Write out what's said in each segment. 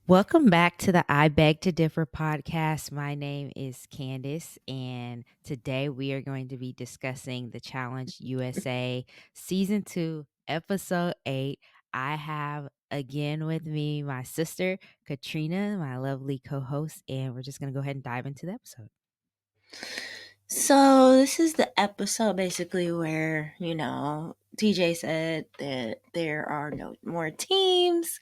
Welcome back to the I Beg to Differ podcast. My name is Candace, and today we are going to be discussing the Challenge USA Season 2, Episode 8. I have again with me my sister, Katrina, my lovely co host, and we're just going to go ahead and dive into the episode. So this is the episode basically where, TJ said that there are no more teams.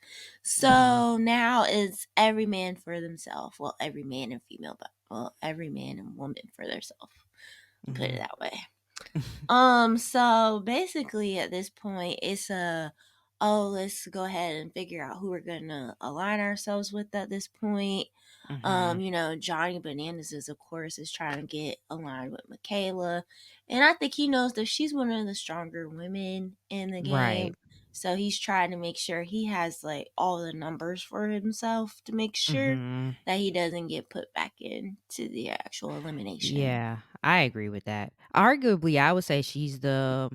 hmm So now it's every man for themselves. Well, every man and female, but every man and woman for themselves. Put it hmm that way. So basically at this point it's let's go ahead and figure out who we're gonna align ourselves with at this point. hmm Johnny Bananas is of course is trying to get aligned with Michaela. And I think he knows that she's one of the stronger women in the Right. game. So he's trying to make sure he has like all the numbers for himself to make sure hmm that he doesn't get put back into the actual elimination. Yeah, I agree with that. Arguably, I would say she's the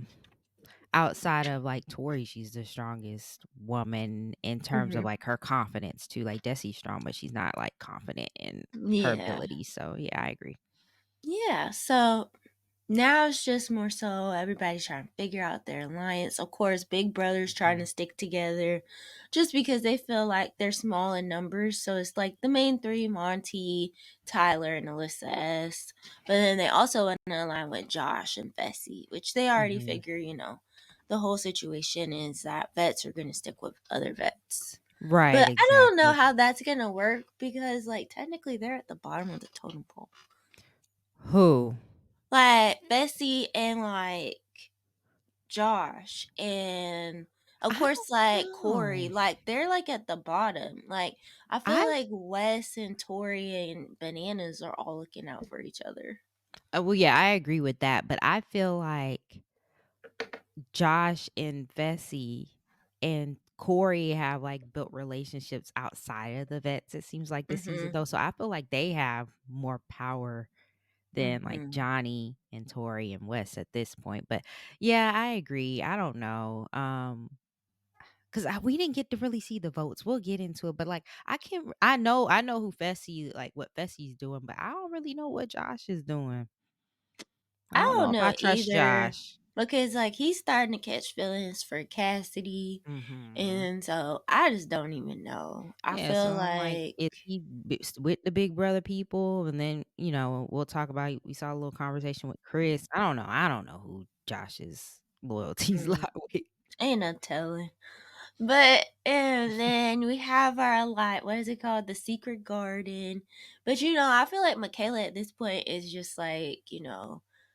outside of, like, Tori, she's the strongest woman in terms of, hmm like, her confidence too. Like, Desi's strong, but she's not, like, confident in her Yeah. ability, so, yeah, I agree. Yeah. So now it's just more so everybody's trying to figure out their alliance. Of course, Big Brother's trying to Mhm. stick together just because they feel like they're small in numbers. So it's like the main three, Monty, Tyler, and Alyssa S. But then they also want to align with Josh and Fessy, which they already Mhm. figure, the whole situation is that vets are going to stick with other vets. Right, But I don't know exactly. how that's going to work because, like, technically they're at the bottom of the totem pole. Who? Like, Fessy and, like, Josh and of I course like don't Corey, know. like they're like at the bottom. Like I feel I like Wes and Tori and Bananas are all looking out for each other. well, yeah, I agree with that, but I feel like Josh and Vesey and Corey have, like, built relationships outside of the vets, it seems like this season, Mhm. though, so I feel like they have more power than, like, Mhm. Johnny and Tori and Wes at this point. But yeah, I agree. I don't know. 'Cause we didn't get to really see the votes. We'll get into it, but, like, I know who Fessy, like, what Fessy's doing, but I don't really know what Josh is doing. I I don't know don't if I know trust either Josh. because like he's starting to catch feelings for Cassidy, Mhm. and so I just don't even know. I Yeah, so feel I'm like, like is he with the Big Brother people? And then, we'll talk about we saw a little conversation with Chris. I don't know who Josh's loyalties lie mm, with. ain't no telling. But and then we have our like what is it called? The secret garden. But I feel like Michaela at this point is just like,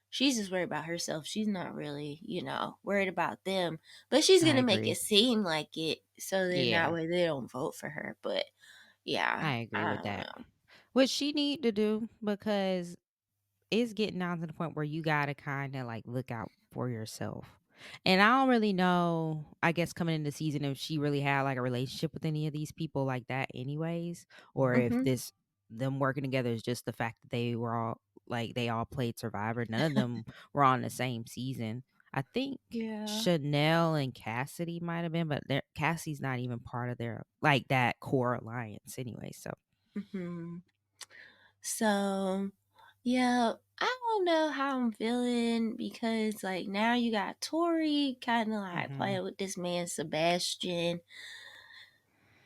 she's just worried about herself. She's not really, worried about them. But she's I gonna make agree. it seem like it so then that Yeah, way they don't vote for her. But yeah, I agree I with don't that. know. What she need to do, because it's getting down to the point where you gotta kinda, like, look out for yourself. And I don't really know, I guess, coming into the season, if she really had, like, a relationship with any of these people like that anyways, or if Mm-hmm. them working together is just the fact that they all played Survivor. None of them were on the same season. I think Yeah. Chanel and Cassidy might have been, but Cassie's not even part of their, like, that core alliance anyway, so Mm-hmm. So yeah, I don't know how I'm feeling because like now you got Tori kind of like mhm. playing with this man Sebastian,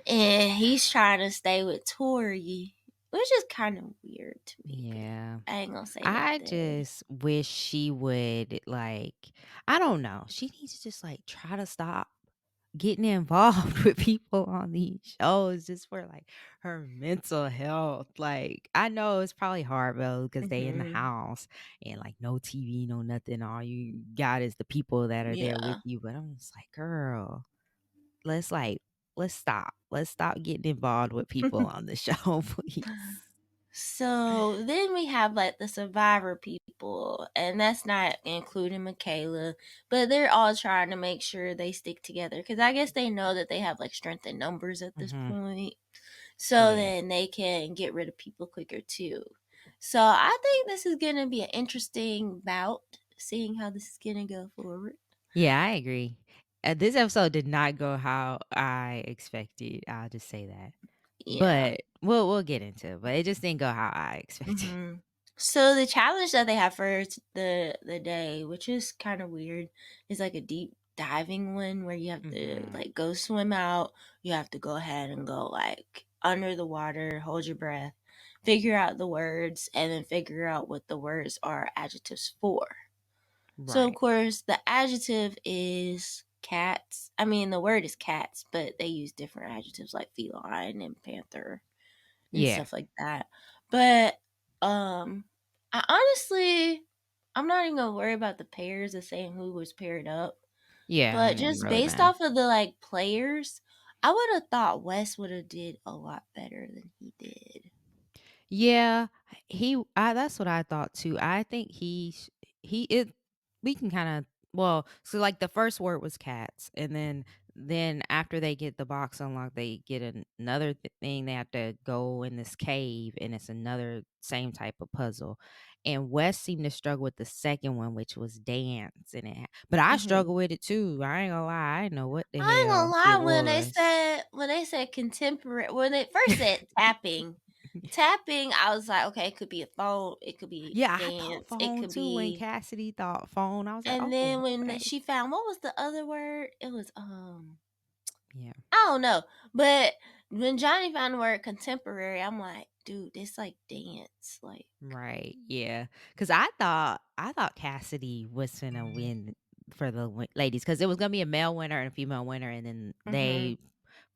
and he's trying to stay with Tori, which is kind of weird to me. But Yeah. I ain't gonna say I nothing. just wish she would, like, I don't know. She needs to just, like, try to stop getting involved with people on these shows just for, like, her mental health. Like, I know it's probably hard though because they in the Hmm. house and, like, no TV, no nothing. All you got is the people that are there with Yeah. you. But I'm just like, girl, let's like let's stop. Let's stop getting involved with people on the show, please. So then we have like the survivor people, and that's not including Michaela, but they're all trying to make sure they stick together because I guess they know that they have like strength in numbers at this Mhm. point. So Yeah. then they can get rid of people quicker too. So I think this is going to be an interesting bout, seeing how this is going to go forward. Yeah, I agree. This episode did not go how I expected. I'll just say that. Yeah. but we'll get into it, but it just didn't go how I expected. Mhm. So the challenge that they have for the day, which is kind of weird, is like a deep diving one where you have to Mhm. like go swim out. You have to go ahead and go like under the water, hold your breath, figure out the words, and then figure out what the words are adjectives for. So of Right. course the adjective is cats. I mean the word is cats, but they use different adjectives like feline and panther and Yeah. stuff like that. But I honestly I'm not even gonna worry about the pairs of saying who was paired up. Yeah, But it didn't just really based matter. off of the like players, I would have thought Wes would have did a lot better than he did. Yeah, that's what I thought too. I think he it we can kinda well, so, like, the first word was cats, and then after they get the box unlocked, they get another thing, they have to go in this cave, and it's another same type of puzzle, and Wes seemed to struggle with the second one, which was dance, and but I hmm struggle with it too, I ain't gonna lie, I didn't know what the I ain't gonna hell it lie, was. when they said contemporary when they first said tapping, I was like, okay, it could be a phone, it could be Yeah, I thought dance, it phone could too when be. Cassidy thought phone. I was like, And "Oh, then when okay." she found what was the other word? It was Yeah, I don't know. But when Johnny found the word contemporary, I'm like, dude, this like dance. Like right. Yeah, because I thought Cassidy was finna win for the ladies because it was gonna be a male winner and a female winner, and then mhm. they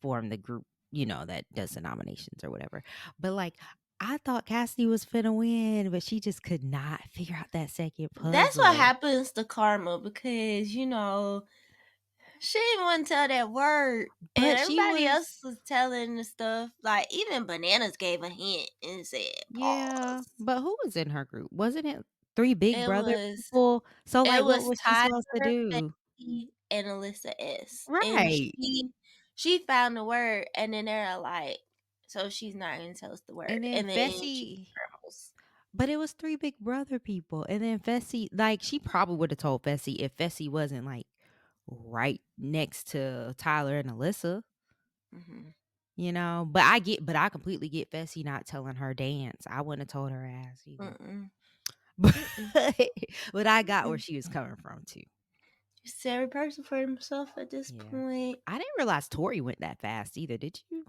formed the group, that does the nominations or whatever. But like, I thought Cassidy was finna win, but she just could not figure out that second That's what puzzle. happens to Karma because, she didn't want to tell that word. And But she everybody else was was telling the stuff. Like even Bananas gave a hint and said yeah, pause. but who was in her group? Wasn't it 3 Big It Brother was people? So, it like, what was was she Tyler, supposed to do? Becky, and Alyssa S. And Right, she found the word and then they're like, so she's not gonna tell us the and word. then And then she Fessy girls. but it was 3 Big Brother people, and then Fessy like, she probably would've told Fessy if Fessy wasn't, like, right next to Tyler and Alyssa, Mhm. but I completely get Fessy not telling her dance. I wouldn't have told her ass either. Mm-mm. But Mm-mm. but I got where Mm-mm. she was coming from too. Just every person for himself at this Yeah. point. I didn't realize Tori went that fast either, did you?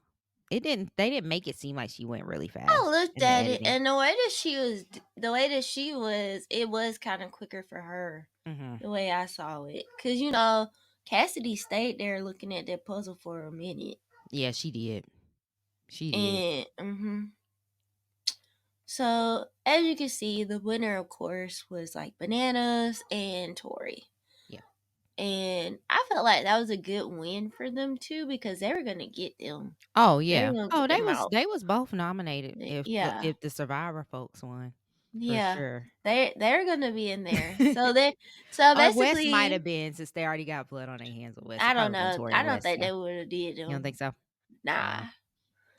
They didn't make it seem like she went really I fast looked in the at it, editing. and the way that she was, it was kind of quicker for her. Mhm. The way I saw it, cause Cassidy stayed there looking at that puzzle for a minute, Yeah, she did. She did. and so as you can see, the winner, of course, was like Bananas and Tori. Yeah. And I felt like that was a good win for them too because they were gonna get them. Oh, They were yeah. gonna Oh, get them out. they was both nominated Yeah. if the Survivor folks won, for Yeah. sure. They're gonna be in there. So Or Wes might basically have been since they already got blood on their hands with Wes. It I don't probably been know. Tori I and don't Wes, think yeah. they would have did You don't them. think so? Nah. Oh.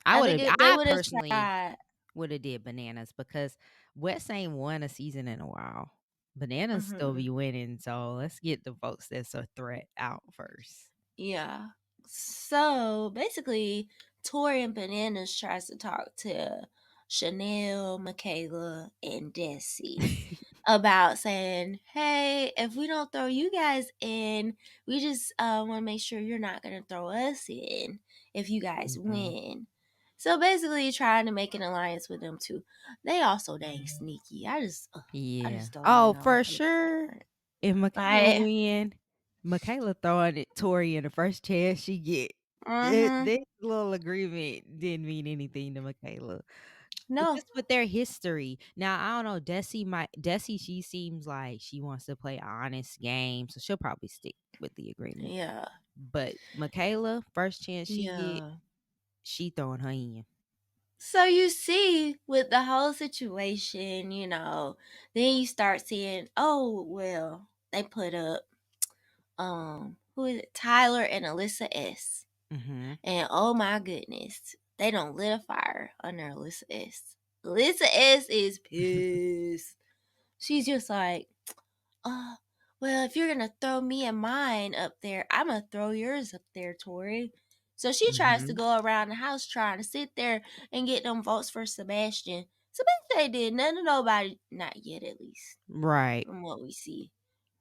I think they I would have personally tried. woulda did Bananas because Wes ain't won a season in a while. Bananas still Mhm. be winning, so let's get the folks that's a threat out first. Yeah. So basically, Tori and Bananas tries to talk to Chanel, Michaela, and Desi about saying, "Hey, if we don't throw you guys in, we just want to make sure you're not going to throw us in if you guys Mhm. win." So basically, trying to make an alliance with them too. They also dang sneaky. I Yeah. just don't even Oh, know for how to sure. explain it. If Michaela Like, win, Michaela throwing it Tori in the first chance she get. mm-hmm. This little agreement didn't mean anything to Michaela. No. Just with their history. Now, I don't know, Desi, she seems like she wants to play an honest game, so she'll probably stick with the agreement. Yeah. But Michaela, first chance she get, Yeah. she throwing her in. So you see, with the whole situation, then you start seeing, oh well, they put up who is it? Tyler and Alyssa S. Mhm. And oh my goodness, they don't lit a fire under Alyssa S. Alyssa S is pissed. She's just like, oh, well, if you're gonna throw me and mine up there, I'm gonna throw yours up there, Tori. So she tries to Mhm. go around the house trying to sit there and get them votes for Sebastian. Sebastian did none of nobody, not yet at least, Right. from what we see.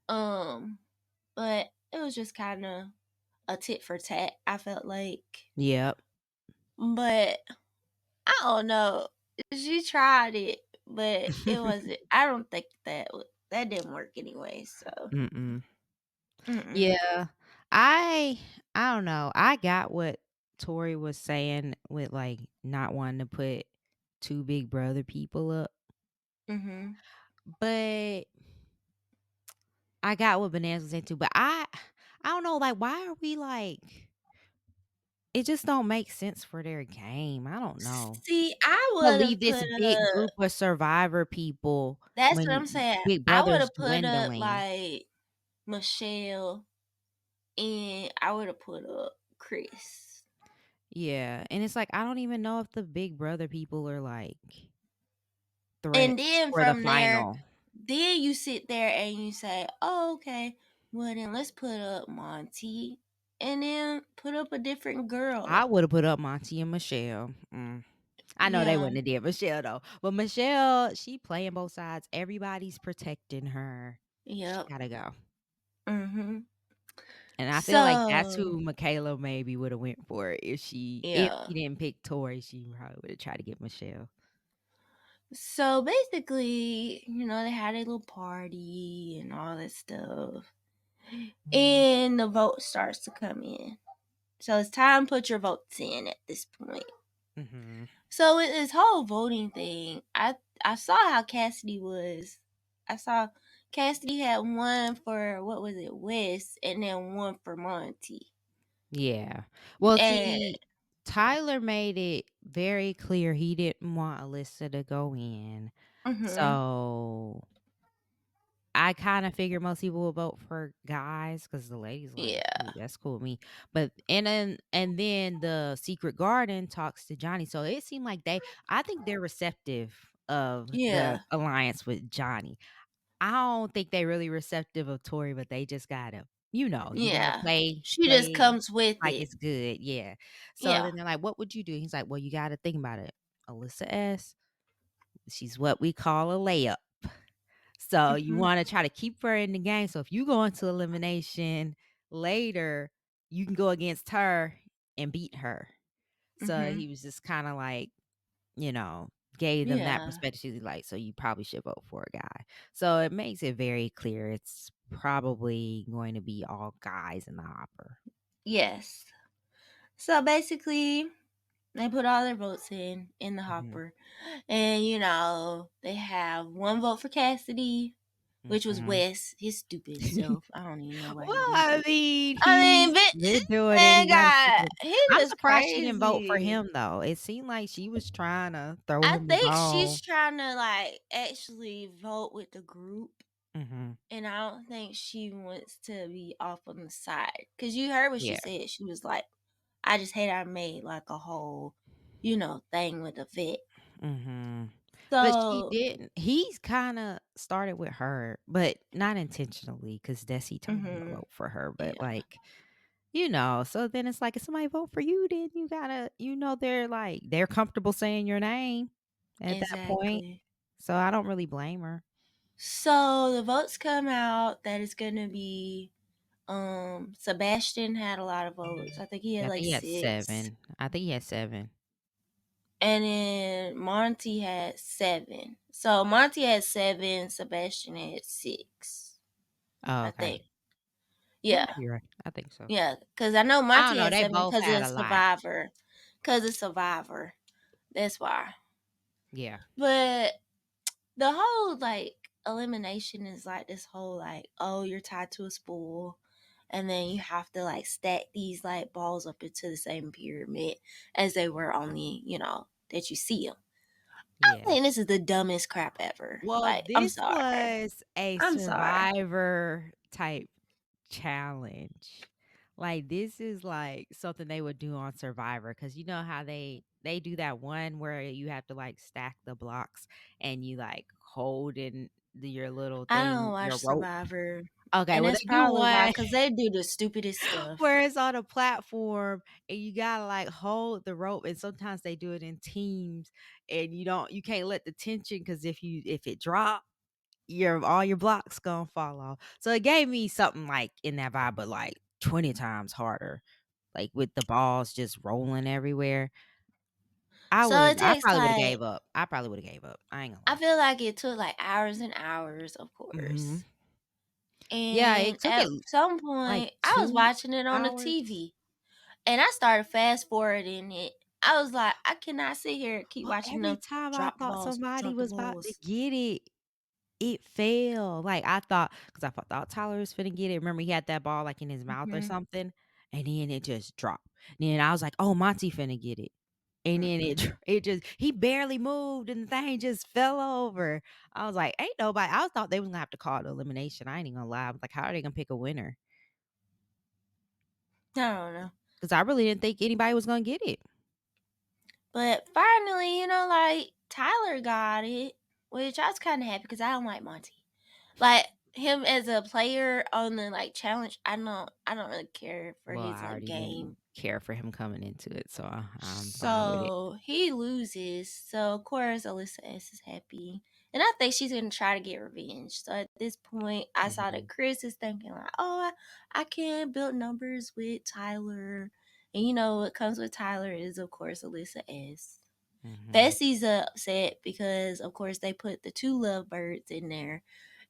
Um, but it was just kind of a tit for tat, I felt like. Yep. But I don't know. She tried it, but it wasn't. I don't think that didn't work anyway. So, Mm-mm. mm-mm. Yeah. I I don't know. I got what Tori was saying with, like, not wanting to put 2 Big Brother people up, Mhm. but I got what Bananas was saying too, but I don't know, like, why are we, like it just don't make sense for their game. I don't know. See, I To would leave have this put big up. group of Survivor people That's what I'm when saying. Big I would Brother's have put up dwindling. like Michelle, and I would have put up Chris. Yeah, and it's like, I don't even know if the Big Brother people are, like, And threats then for the from there, final. then you sit there and you say, "Oh, okay. Well, then let's put up Monty, and then put up a different I girl." woulda put up Monty and Michelle. I know they Yeah. wouldn't have did Michelle, though, but Michelle, she playing both sides. Everybody's protecting her. She Yep. gotta go. Mhm. And I feel like that's So, who Michaela maybe woulda went for if yeah. she didn't pick Tori, she probably woulda tried to get Michelle. So basically, they had a little party and all that stuff. Mhm. And the vote starts to come in. So it's time to put your votes in at this point. Mhm. So with this whole voting thing, I saw how Cassidy was. I saw Cassidy had one for what was it, West, and then one for Monty. Yeah. Well, And see, Tyler made it very clear he didn't want Alyssa to go in. mhm, So, I kinda figured most people will vote for guys because the ladies like, yeah, "Ooh, that's cool with me." But and then the Secret Garden talks to Johnny, so it seemed like I think they're receptive of the yeah, alliance with Johnny. I don't think they really receptive of Tori, but they just gotta, you gotta yeah. play She just play comes with like it. it's good, yeah. So Yeah. then they're like, "What would you do?" He's like, "Well, you gotta think about it. Alyssa S, she's what we call a layup. So you Mhm, wanna try to keep her in the game, so if you go into elimination later, you can go against her and beat her." So mhm. he was just kinda like, you know, gave them that Yeah. perspective. She's like, "So you probably should vote for a guy." So it makes it very clear it's probably going to be all guys in the hopper. Yes. So basically, they put all their votes in the Mhm, hopper. And they have one vote for Cassidy, which was mhm. Wes, his stupid self. I don't even know why Well, he did I that. mean, I he mean, bitch, been this doing it, man he gotta keep got it. he I'm just surprised she didn't vote for crazy. him, though. It seemed like she was trying to throw I him the think she's ball. trying to like actually vote with the group. Mhm. And I don't think she wants to be off on the side. Cause you heard what she Yeah. said. She was like, I just hate I made like a whole, thing with the vet. Mhm. But she So, didn't he's kinda started with her, but not intentionally, because Desi told him to mhm, vote for her, but, yeah, like, so then it's like, if somebody vote for you, then you gotta they're comfortable saying your name at that point, exactly. so I don't really blame her. So the votes come out that it's gonna be Sebastian had a lot of votes. I think he had Yeah, I like think he had 6. 7. I think he had 7. And then Monty had 7. So Monty had 7, Sebastian had 6. Oh, I okay. think. That Yeah. might be right. I think so. Yeah, cuz I know I don't Monty know, had they 7 both cuz had of a lot. Survivor. Cuz of Survivor. That's why. Yeah. But the whole like elimination is like this whole like, oh, you're tied to a spool, and then you have to like stack these like balls up into the same pyramid as they were on that you see them. I Yeah. think this is the dumbest crap ever. Well, Like, I'm this sorry. was a I'm sorry. survivor type challenge. Like, this is, like, something they would do on Survivor, because you know how they do that one where you have to, like, stack the blocks and you, like, hold in your little I don't thing, watch your rope. Survivor. Okay, And well, that's they do probably why, one cause they do the stupidest stuff. where it's on a platform and you gotta, like, hold the rope, and sometimes they do it in teams, and you can't let the tension because if it drop, your all your blocks gonna fall off. So it gave me something like in that vibe, but, like, 20 times harder, like, with the balls just rolling everywhere. So it I takes probably would've like gave up. I probably would've gave up. I ain't gonna I lie. feel like it took like hours and hours, of Mhm. course. Yeah, And it took at it, some like, point, I was 2 watching it on the hours. TV and I started fast forwarding it. I was like, I cannot sit here and keep But watching every them time I drop the thought balls, somebody drop the was about to balls. get it, it fell. Like, I thought, because I thought Tyler was finna get it. Remember, he had that ball, like, in his mouth or Mhm. something, and then it just dropped. Then I was like, "Oh, Monty finna get it." And then Mm-mm. it just he barely moved, and the thing just fell over. I was like, "Ain't nobody." I thought they was gonna have to call the elimination. I ain't even gonna lie. I was like, "How are they gonna pick a winner?" I don't know. Because I really didn't think anybody was gonna get it. But finally, like Tyler got it, which I was kind of happy because I don't like Monty. Like him as a player on the like challenge, I don't really care for Well, his I already didn't game. care for him coming into it, so I'm fine with it. So he loses. So of course Alyssa S is happy. And I think she's gonna try to get revenge. So at this point, I saw that Mhm, Chris is thinking like, "Oh, I can build numbers with Tyler." And what comes with Tyler is of course Alyssa S. mhm. Fessie's upset because of course they put the two lovebirds in there.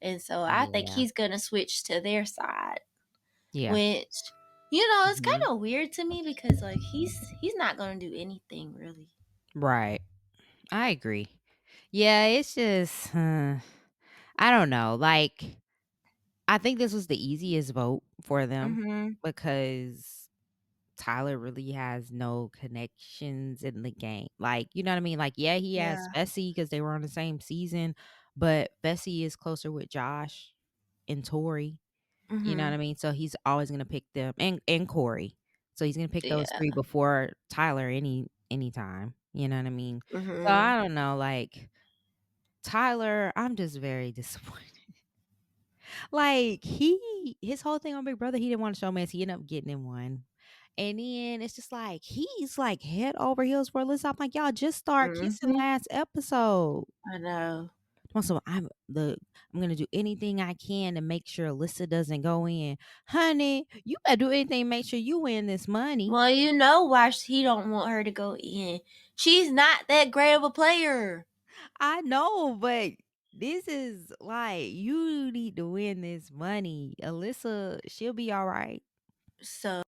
And so I think Yeah. he's gonna switch to their side. Yeah. Which it's kind Mhm. of weird to me because like he's not gonna do anything really. Right. I agree. Yeah, it's just, I don't know, like, I think this was the easiest vote for them Mhm. because Tyler really has no connections in the game. Like, you know what I mean? Like, yeah, he has Yeah. Fessy because they were on the same season, but Fessy is closer with Josh and Tori. You know what I Mhm. mean? So he's always gonna pick them, and Corey. So he's gonna pick those Yeah. 3 before Tyler anytime. You know what I mean? So Mhm. I don't know, like, Tyler, I'm just very disappointed. Like, his whole thing on Big Brother, he didn't want to show mess. He ended up getting in one. And then it's just like he's like head over heels for Alyssa. I'm like, y'all just start kissing Mhm. last episode. I know. Also, I'm gonna do anything I can to make sure Alyssa doesn't go in. Honey, you better do anything to make sure you win this money. Well, you know why he don't want her to go in. She's not that great of a player. I know, but this is like you need to win this money. Alyssa, she'll be all right. So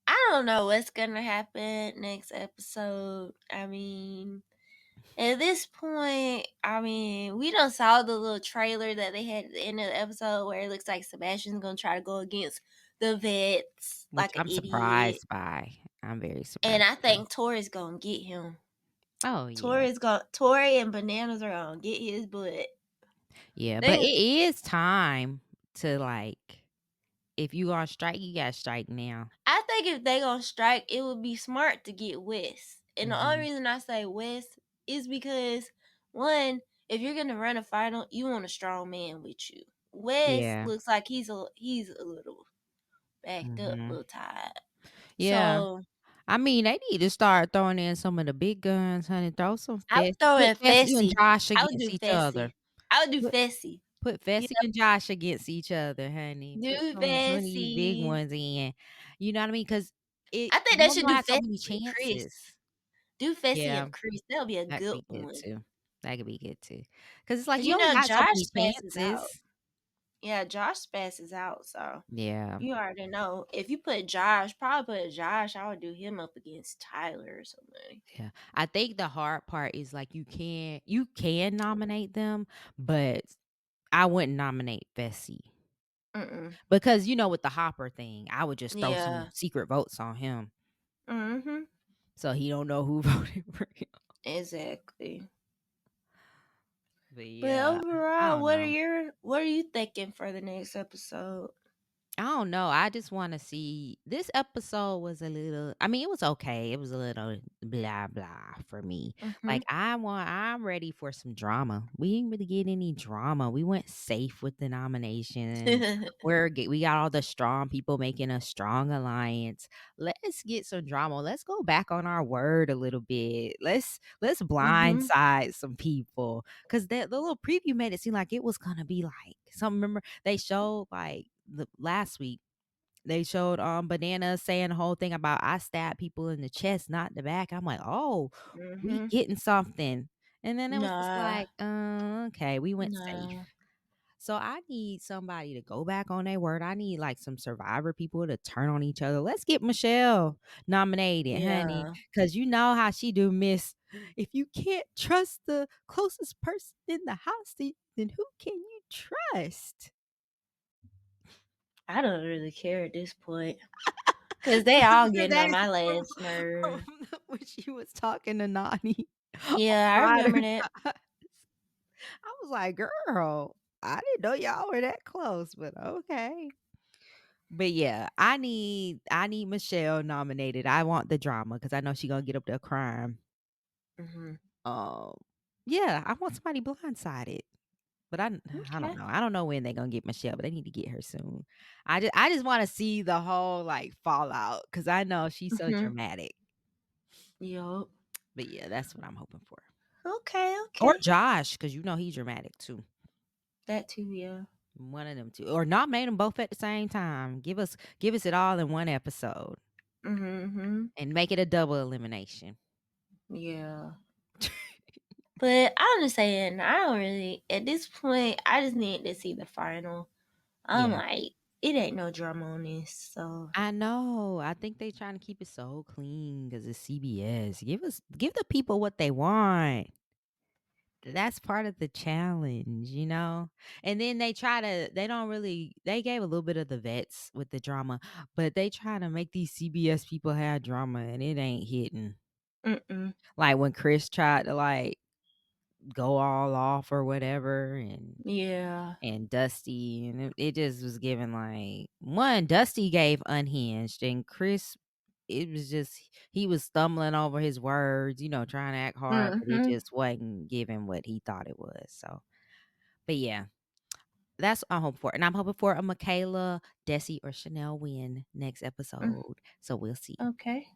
I don't know what's gonna happen next episode. At this point, we done saw the little trailer that they had at the end of the episode where it looks like Sebastian's gonna try to go against the vets Which like an I'm idiot. surprised by. I'm very And surprised I by. think Tori's gonna get him. Oh, yeah. Tori and Bananas are gonna get his butt. Yeah, but it They is time to, like, if you gonna strike, you gotta strike now. I think if they gonna strike, it would be smart to get West. And the only Mhm. reason I say West is because one, if you're gonna run a final, you want a strong man with you. West Yeah. looks like he's a little backed up, a Mhm. little tired. Yeah. So I mean, they need to start throwing in some of the big guns, honey. Throw some I would throw Put in Fessy and Fessy. Josh I would against do each other. Fessy. I would do Put Fessy. put You Fessy and Josh against each other, honey. know, Put do some of these big Fessy. ones in. You know what I mean? Because I think they one should will do have so Fessy many and Chris. chances. Do Fessy Yeah, and Chris. That'll be a that could good be good one. too. That could be good too. Because it's like Cause you only got so Josh many passes out. chances. Yeah, Josh passes out, so Yeah. you already know. If you put Josh, probably put Josh, I would do him up against Tyler or something. Yeah. I think the hard part is like you can nominate them, but I wouldn't nominate Fessy. Mm-mm. Because with the Hopper thing, I would just throw some Yeah. secret votes on him Mm-hmm. so he don't know who voted for him. Exactly. But But yeah, I overall, don't know. what are you thinking for the next episode? I don't know. I just want to see. This episode was a little, I mean, it was okay. It was a little blah blah for me. Mhm. Like I'm ready for some drama. We didn't really get any drama. We went safe with the nomination. We got all the strong people making a strong alliance. Let's get some drama. Let's go back on our word a little bit. Let's Mhm. blindside some people, cuz the little preview made it seem like it was going to be like some, remember they showed like the last week, they showed Banana saying the whole thing about I stab people in the chest, not the back. I'm like, oh, we Mhm. getting something. And then it was just Nah. like, okay, we went Nah. safe. So I need somebody to go back on their word. I need like some survivor people to turn on each other. Let's get Michelle nominated, honey. Yeah. Cause you know how she do, miss. If you can't trust the closest person in the house, then who can you trust? I don't really care at this point. Cause they all Remember getting that on my from last nerve. when she was talking to Nani on Yeah, I remember that. Podcast. I was like, "Girl, I didn't know y'all were that close, but okay." But yeah, I need Michelle nominated. I want the drama because I know she gonna get up there crying. Mhm. Um, yeah, I want somebody blindsided. But I don't Okay. know. I don't know when they're gonna get Michelle, but they need to get her soon. I just want to see the whole like fallout because I know she's so Mhm. dramatic. Yup. But yeah, that's what I'm hoping for. Okay. Or Okay. Josh, because you know he's dramatic too. That too. Yeah. One of them two, or nominate them both at the same time. Give us it all in one episode, Mhm. and make it a double elimination. Yeah. But I'm just saying, I don't really. At this point, I just need to see the final. I'm Yeah, like, it ain't no drama on this. So. I know. I think they trying to keep it so clean because it's CBS. Give the people what they want. That's part of the challenge, you know? And then they don't really, they gave a little bit of the vets with the drama, but they try to make these CBS people have drama and it ain't hitting. Mm-mm. Like when Chris tried to like go all off or whatever, Yeah. and Dusty, and it just was given like one, Dusty gave unhinged, and Chris, it was just he was stumbling over his words, trying to act hard, but it Mhm. just wasn't giving what he thought it was. So, but yeah, that's what I'm hoping for. And I'm hoping for a Michaela, Desi, or Chanel win next Mm. episode. So we'll see. Okay.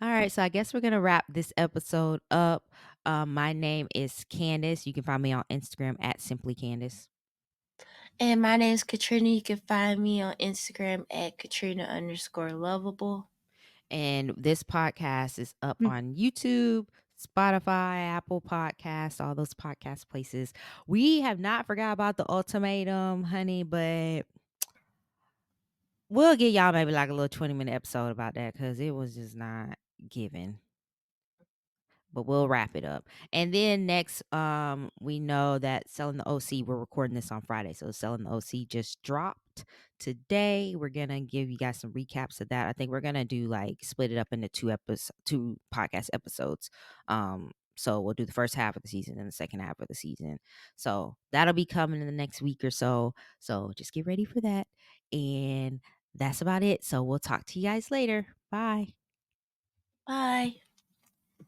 All right. So I guess we're going to wrap this episode up. My name is Candace. You can find me on Instagram at Simply Candace. And my name is Katrina. You can find me on Instagram at Katrina_lovable. And this podcast is up Mm. on YouTube, Spotify, Apple Podcasts, all those podcast places. We have not forgot about the ultimatum, honey, but we'll get y'all maybe like a little 20-minute episode about that because it was just not given. But we'll wrap it up. And then next, we know that Selling the OC, we're recording this on Friday. So Selling the OC just dropped today. We're gonna give you guys some recaps of that. I think we're gonna do like split it up into two podcast episodes. So we'll do the first half of the season and the second half of the season. So that'll be coming in the next week or so. So just get ready for that. And that's about it. So we'll talk to you guys later. Bye. Bye.